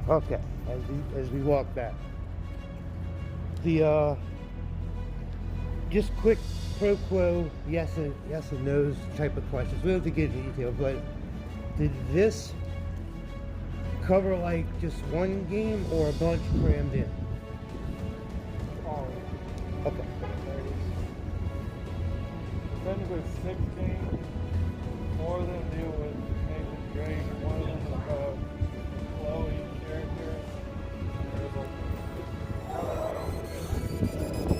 Okay, as we walk back. The just quick pro quo, yes and no's type of questions. We don't have to get into detail, but did this cover like just one game or a bunch crammed in? Okay. Technically 6 games. 4 of them deal with Nathan Drake. 1 of them is about Chloe character. And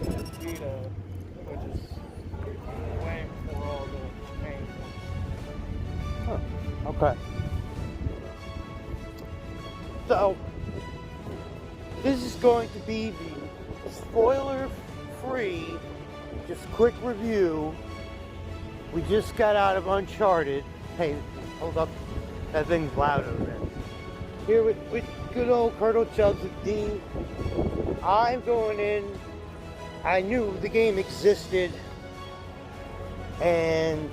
there's Vita, which is way before all the main ones. Huh. Okay. So this is going to be the spoiler-free, just quick review. We just got out of Uncharted. Hey, hold up. That thing's loud over there. Here with good old Colonel Chubbs with D. I'm going in. I knew the game existed. And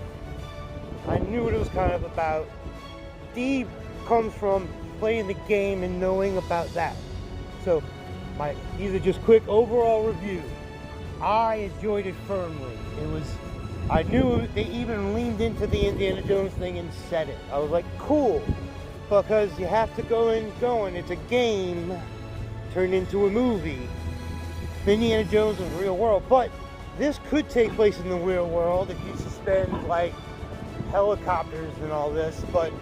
I knew what it was kind of about. D comes from playing the game and knowing about that. So, these are just quick overall review. I enjoyed it firmly. I knew they even leaned into the Indiana Jones thing and said it. I was like, cool, because you have to go in going. It's a game turned into a movie. Indiana Jones in the real world, but this could take place in the real world if you suspend like helicopters and all this. But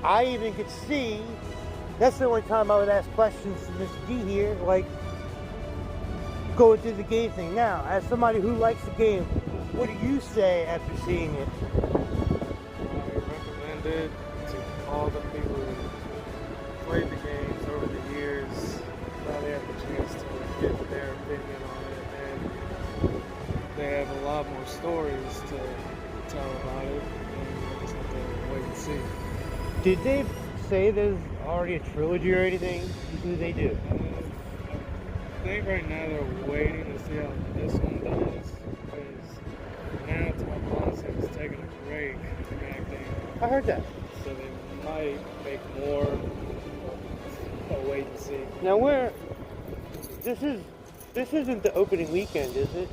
I even could see. That's the only time I would ask questions to Mr. D here, like going through the game thing. Now, as somebody who likes the game, what do you say after seeing it? I recommend it to all the people who played the games over the years. Now they have the chance to get their opinion on it, and they have a lot more stories to tell about it, and you just have to wait and see. Did they say there's already a trilogy or anything? Do they do? I think right now they're waiting to see how this one does, because now Tom Holland's taking a break from acting. I heard that. So they might make more. But wait and see. Now this isn't the opening weekend, is it?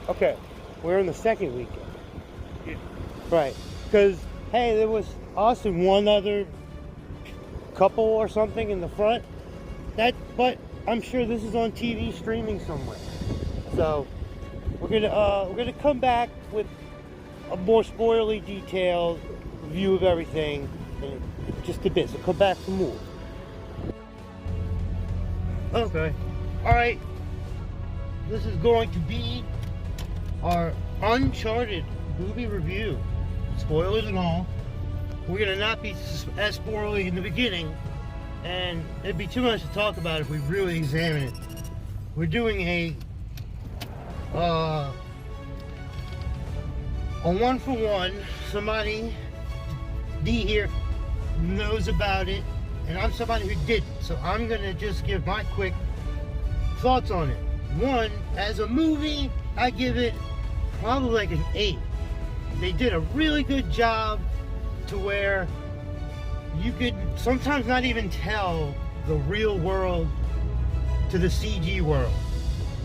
Okay, we're in the second weekend. Yeah. Right, because hey, there was us and one other couple or something in the front. But I'm sure this is on TV streaming somewhere. So we're gonna come back with a more spoilerly detailed review of everything in just a bit. So come back for more. Okay. Alright. This is going to be our Uncharted movie review. Spoilers and all. We're gonna not be as spoilery in the beginning, and it'd be too much to talk about if we really examine it. We're doing a 1-for-1. Somebody, D here, knows about it, and I'm somebody who didn't. So I'm gonna just give my quick thoughts on it. One, as a movie, I give it probably like an 8. They did a really good job to where you could sometimes not even tell the real world to the CG world.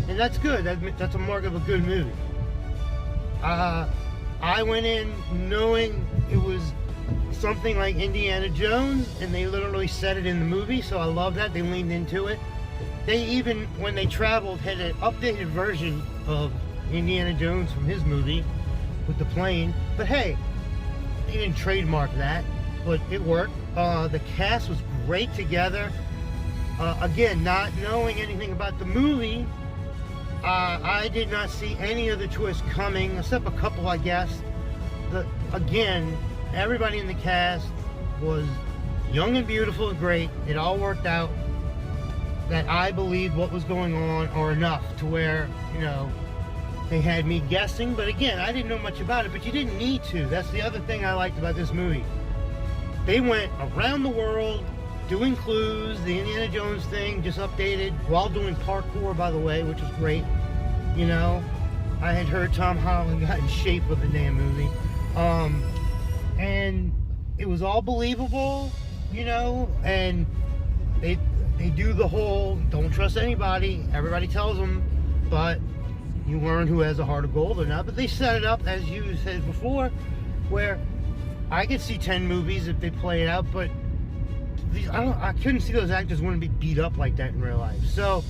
And that's good. That's a mark of a good movie. I went in knowing it was something like Indiana Jones, and they literally said it in the movie, so I love that. They leaned into it. They even, when they traveled, had an updated version of Indiana Jones from his movie with the plane. But hey, they didn't trademark that, but it worked. The cast was great together. Again, not knowing anything about the movie, I did not see any of the twists coming, except a couple, I guess. Again, everybody in the cast was young and beautiful and great. It all worked out that I believed what was going on, or enough to where, you know, they had me guessing. But again, I didn't know much about it, but you didn't need to. That's the other thing I liked about this movie. They went around the world doing clues, the Indiana Jones thing, just updated, while doing parkour, by the way, which was great. You know, I had heard Tom Holland got in shape with the damn movie. And it was all believable, you know, and they do the whole don't trust anybody. Everybody tells them, but you learn who has a heart of gold or not. But they set it up, as you said before, where I could see 10 movies if they play it out, but I couldn't see those actors wouldn't be beat up like that in real life. So,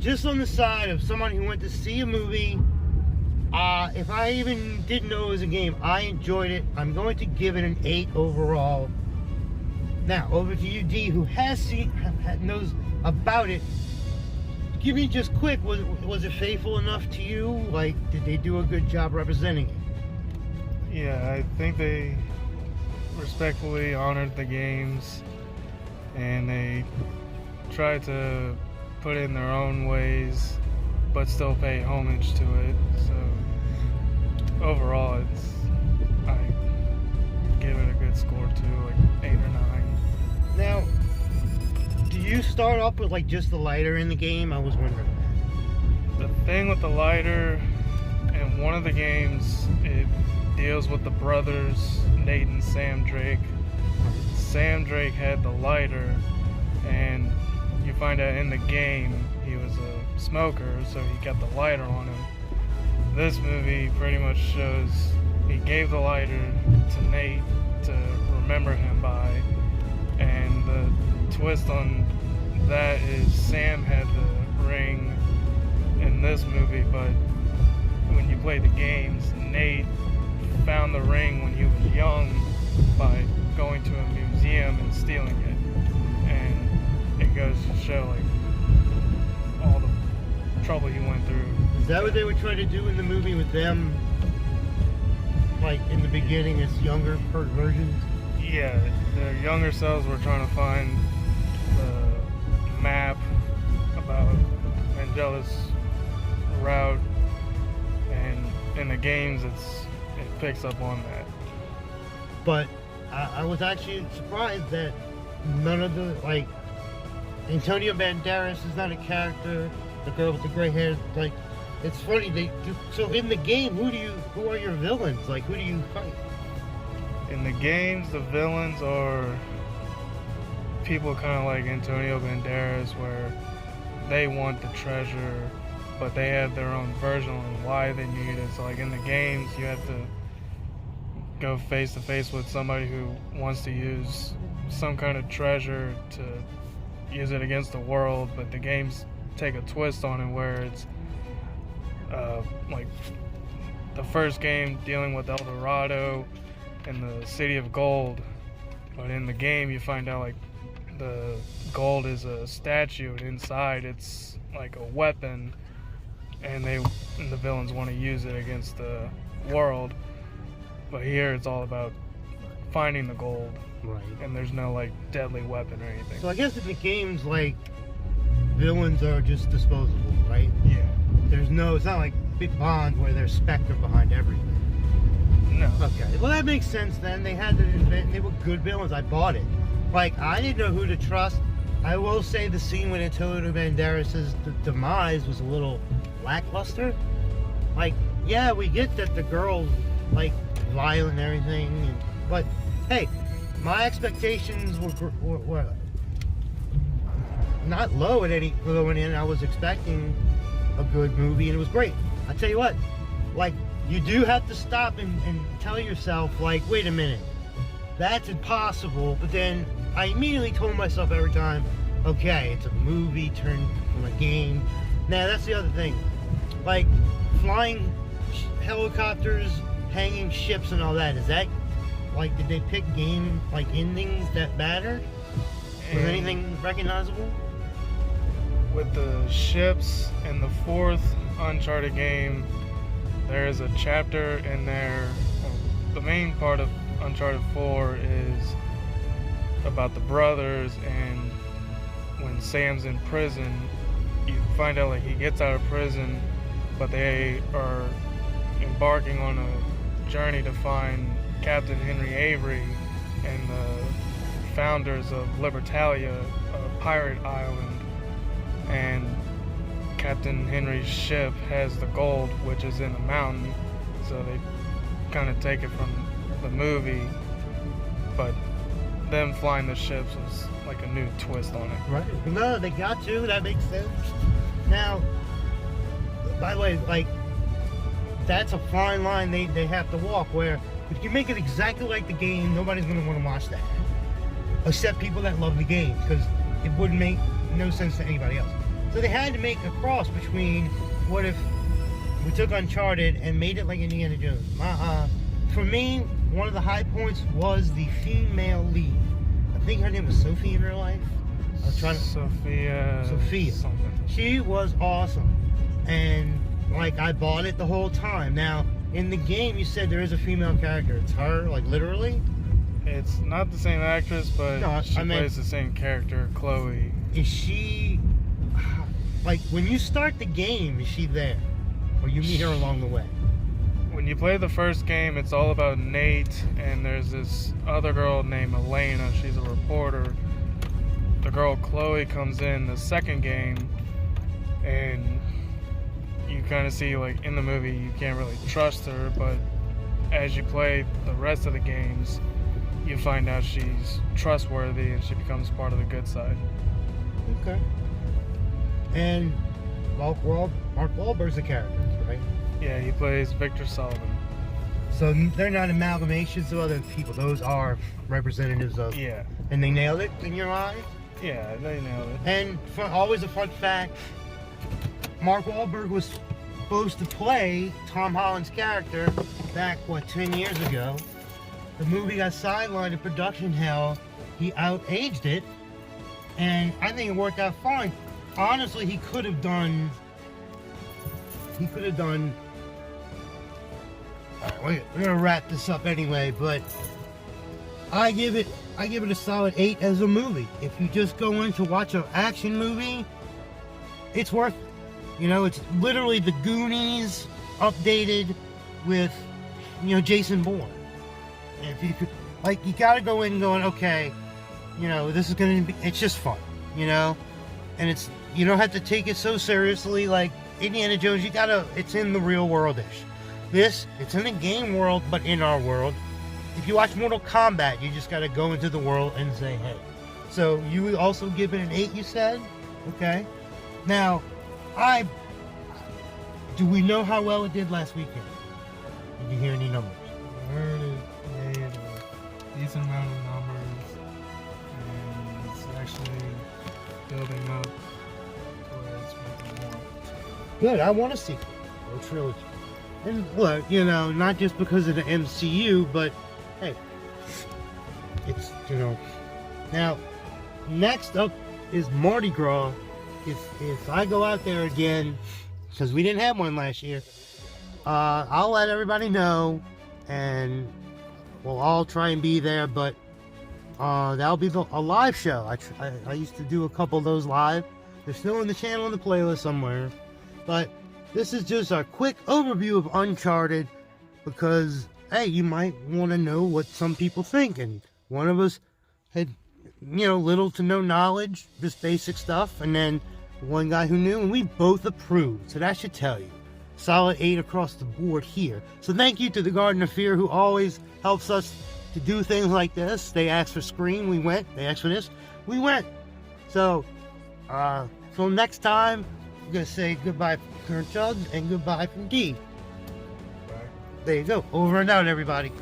just on the side of someone who went to see a movie, if I even didn't know it was a game, I enjoyed it. I'm going to give it an 8 overall. Now, over to you, D, who knows about it. Give me just quick, was it faithful enough to you? Like, did they do a good job representing it? Yeah, I think they respectfully honored the games, and they tried to put in their own ways, but still pay homage to it. So overall, I give it a good score too, like 8 or 9. Now, do you start off with like just the lighter in the game? I was wondering. The thing with the lighter in one of the games, it deals with the brothers, Nate and Sam Drake. Sam Drake had the lighter, and you find out in the game he was a smoker, so he kept the lighter on him. This movie pretty much shows he gave the lighter to Nate to remember him by, and the twist on that is Sam had the ring in this movie, but when you play the games, Nate found the ring when he was young by going to a museum and stealing it, and it goes to show like all the trouble he went through. Is that what they were trying to do in the movie with them, like in the beginning as younger versions? Yeah, their younger selves were trying to find the map about Angela's route, and in the games it picks up on that. But I was actually surprised that none of the, like, Antonio Banderas is not a character. The girl with the gray hair, like, it's funny. They do, so in the game, who are your villains? Like, who do you fight? In the games, the villains are people kind of like Antonio Banderas, where they want the treasure, but they have their own version on why they need it. So, like in the games, you have to go face to face with somebody who wants to use some kind of treasure to use it against the world, but the games take a twist on it where it's like the first game dealing with El Dorado and the City of Gold, but in the game you find out like the gold is a statue and inside it's like a weapon, and the villains want to use it against the world. But here it's all about finding the gold. Right. And there's no like deadly weapon or anything. So I guess in the games, like, villains are just disposable, right? Yeah. It's not like Big Bond where there's Spectre behind everything. No. Okay, well that makes sense then. They had to invent, they were good villains. I bought it. Like, I didn't know who to trust. I will say the scene with Antonio Banderas' demise was a little lackluster. Like, yeah, we get that the girl's, like, violent and everything, but hey, my expectations were not low at any going in. I was expecting a good movie, and it was great. I tell you what, like, you do have to stop and tell yourself, like, wait a minute, that's impossible. But then I immediately told myself every time, okay, it's a movie turned from a game. Now that's the other thing, like flying helicopters, hanging ships and all that, is that, like, did they pick game, like, endings that mattered? Was anything recognizable? With the ships in the 4th Uncharted game, there is a chapter in there. The main part of Uncharted 4 is about the brothers, and when Sam's in prison, you find out like he gets out of prison, but they are embarking on a journey to find Captain Henry Avery and the founders of Libertalia, a pirate island. And Captain Henry's ship has the gold, which is in a mountain, so they kind of take it from the movie. But them flying the ships was like a new twist on it. Right. No, they got to. That makes sense. Now, by the way, like, that's a fine line they have to walk, where if you make it exactly like the game, nobody's going to want to watch that. Except people that love the game, because it wouldn't make no sense to anybody else. So they had to make a cross between, what if we took Uncharted and made it like Indiana Jones? For me, one of the high points was the female lead. I think her name was Sophie in real life. I was trying to... Sophia. Something. She was awesome. And, like, I bought it the whole time. Now, in the game, you said there is a female character. It's her, like, literally? It's not the same actress, but No, she plays the same character, Chloe. Is she... Like, when you start the game, is she there? Or you meet her along the way? When you play the first game, it's all about Nate, and there's this other girl named Elena. She's a reporter. The girl Chloe comes in the second game, and you kind of see, like, in the movie, you can't really trust her, but as you play the rest of the games, you find out she's trustworthy and she becomes part of the good side. Okay. And Mark Wahlberg's a character, right? Yeah, he plays Victor Sullivan. So they're not amalgamations of other people. Those are representatives of... Yeah. And they nailed it in your eye? Yeah, they nailed it. And always a fun fact, Mark Wahlberg was supposed to play Tom Holland's character back, 10 years ago. The movie got sidelined in production hell. He outaged it, and I think it worked out fine. Honestly, he could have done... Alright, we're gonna wrap this up anyway, but I give it a solid 8 as a movie. If you just go in to watch an action movie, it's worth it. You know, it's literally the Goonies updated with, Jason Bourne. And if you could, like, you gotta go in going, okay, this is gonna be, it's just fun, and you don't have to take it so seriously like Indiana Jones. It's in the real world-ish. It's in the game world, but in our world. If you watch Mortal Kombat, you just gotta go into the world and say, hey. So you would also give it an 8, you said? Okay. Now, do we know how well it did last weekend? Did you hear any numbers? I heard it made a decent amount of numbers, and it's actually building up to where it's making more. Good, I want a sequel, or a trilogy. And look, not just because of the MCU, but hey, it's, Now, next up is Mardi Gras. If I go out there again, because we didn't have one last year, I'll let everybody know, and we'll all try and be there, but that'll be a live show. I used to do a couple of those live. They're still in the channel and the playlist somewhere, but this is just a quick overview of Uncharted, because, hey, you might want to know what some people think, and one of us had, little to no knowledge, just basic stuff, and then one guy who knew, and we both approved, so that should tell you. Solid 8 across the board here. So thank you to the Garden of Fear, who always helps us to do things like this. They asked for Scream, we went. They asked for this, we went. So, till next time, I'm going to say goodbye from Kern Chugs and goodbye from D. There you go. Over and out, everybody.